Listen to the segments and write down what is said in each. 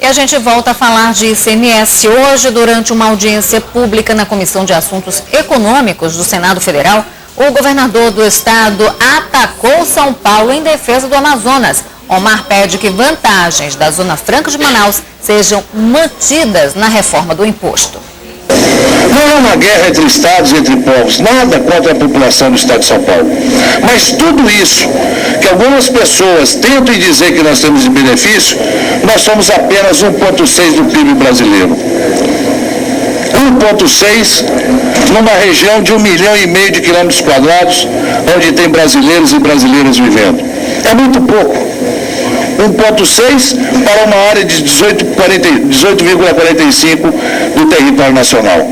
E a gente volta a falar de ICMS. Hoje, durante uma audiência pública na Comissão de Assuntos Econômicos do Senado Federal, o governador do estado atacou São Paulo em defesa do Amazonas. Omar pede que vantagens da Zona Franca de Manaus sejam mantidas na reforma do imposto. Não é uma guerra entre estados e entre povos, nada contra a população do estado de São Paulo. Mas tudo isso que algumas pessoas tentam dizer que nós temos de benefício, nós somos apenas 1,6 do PIB brasileiro. 1,6 numa região de 1,5 milhão de quilômetros quadrados, onde tem brasileiros e brasileiras vivendo. É muito pouco. 1,6 para uma área de 18,45 do território nacional.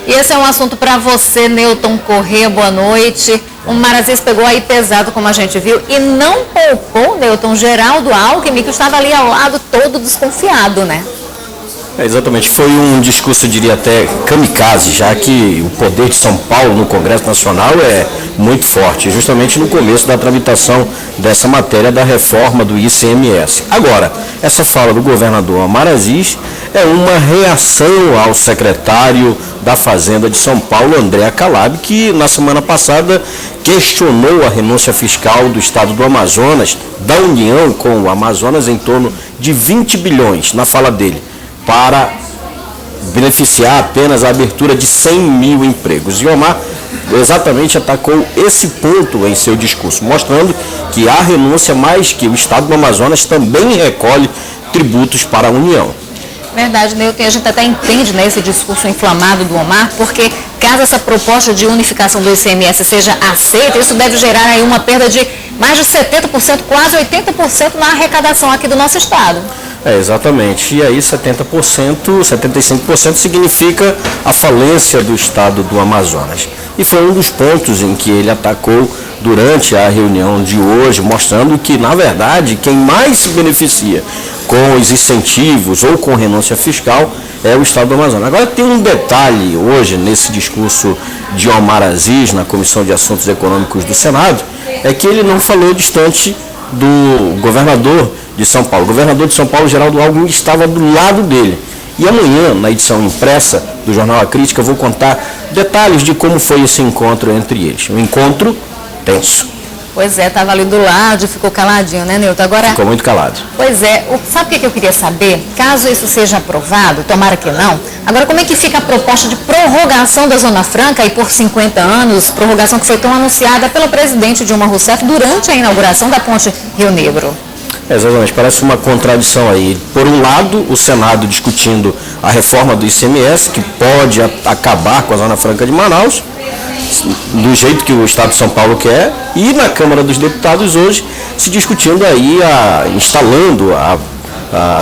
E esse é um assunto para você, Newton Corrêa, boa noite. O Marazes pegou aí pesado, como a gente viu, e não poupou, Newton, Geraldo Alckmin, que estava ali ao lado todo desconfiado, né? Exatamente, foi um discurso, eu diria até kamikaze, já que o poder de São Paulo no Congresso Nacional é muito forte, justamente no começo da tramitação dessa matéria da reforma do ICMS. Agora, essa fala do governador Marazes é uma reação ao secretário da Fazenda de São Paulo, André Calab, que na semana passada questionou a renúncia fiscal do estado do Amazonas, da União com o Amazonas, em torno de 20 bilhões, na fala dele, para beneficiar apenas a abertura de 100 mil empregos. E Omar exatamente atacou esse ponto em seu discurso, mostrando que há renúncia, mas que o estado do Amazonas também recolhe tributos para a União. Verdade, Newton, a gente até entende, né, esse discurso inflamado do Omar, porque caso essa proposta de unificação do ICMS seja aceita, isso deve gerar aí uma perda de mais de 70%, quase 80% na arrecadação aqui do nosso estado. Exatamente. E aí 70%, 75% significa a falência do estado do Amazonas. E foi um dos pontos em que ele atacou durante a reunião de hoje, mostrando que, na verdade, quem mais se beneficia com os incentivos ou com renúncia fiscal é o estado do Amazonas. Agora tem um detalhe hoje nesse discurso de Omar Aziz na Comissão de Assuntos Econômicos do Senado, é que ele não falou distante do governador de São Paulo. O governador de São Paulo, Geraldo Alckmin, estava do lado dele. E amanhã, na edição impressa do Jornal A Crítica, eu vou contar detalhes de como foi esse encontro entre eles. Um encontro tenso. Pois é, estava ali do lado e ficou caladinho, né, Newton? Agora, ficou muito calado. Pois é, sabe o que eu queria saber? Caso isso seja aprovado, tomara que não, agora como é que fica a proposta de prorrogação da Zona Franca, aí por 50 anos, prorrogação que foi tão anunciada pela presidente Dilma Rousseff durante a inauguração da Ponte Rio Negro? Exatamente, parece uma contradição aí. Por um lado, o Senado discutindo a reforma do ICMS, que pode acabar com a Zona Franca de Manaus, do jeito que o Estado de São Paulo quer, e na Câmara dos Deputados hoje se discutindo aí, instalando a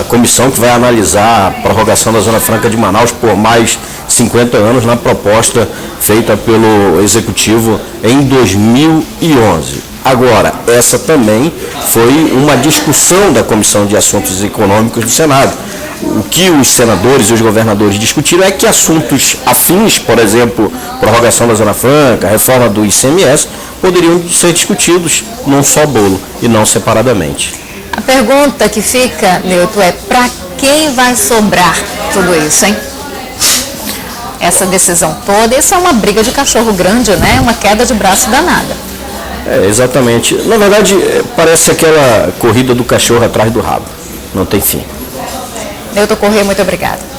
comissão que vai analisar a prorrogação da Zona Franca de Manaus por mais 50 anos na proposta feita pelo Executivo em 2011. Agora, essa também foi uma discussão da Comissão de Assuntos Econômicos do Senado. O que os senadores e os governadores discutiram é que assuntos afins, por exemplo, prorrogação da Zona Franca, reforma do ICMS, poderiam ser discutidos num só bolo e não separadamente. A pergunta que fica, Newton, é para quem vai sobrar tudo isso, hein? Essa decisão toda, isso é uma briga de cachorro grande, né? Uma queda de braço danada. Exatamente. Na verdade, parece aquela corrida do cachorro atrás do rabo. Não tem fim. Newton Corrêa, muito obrigada.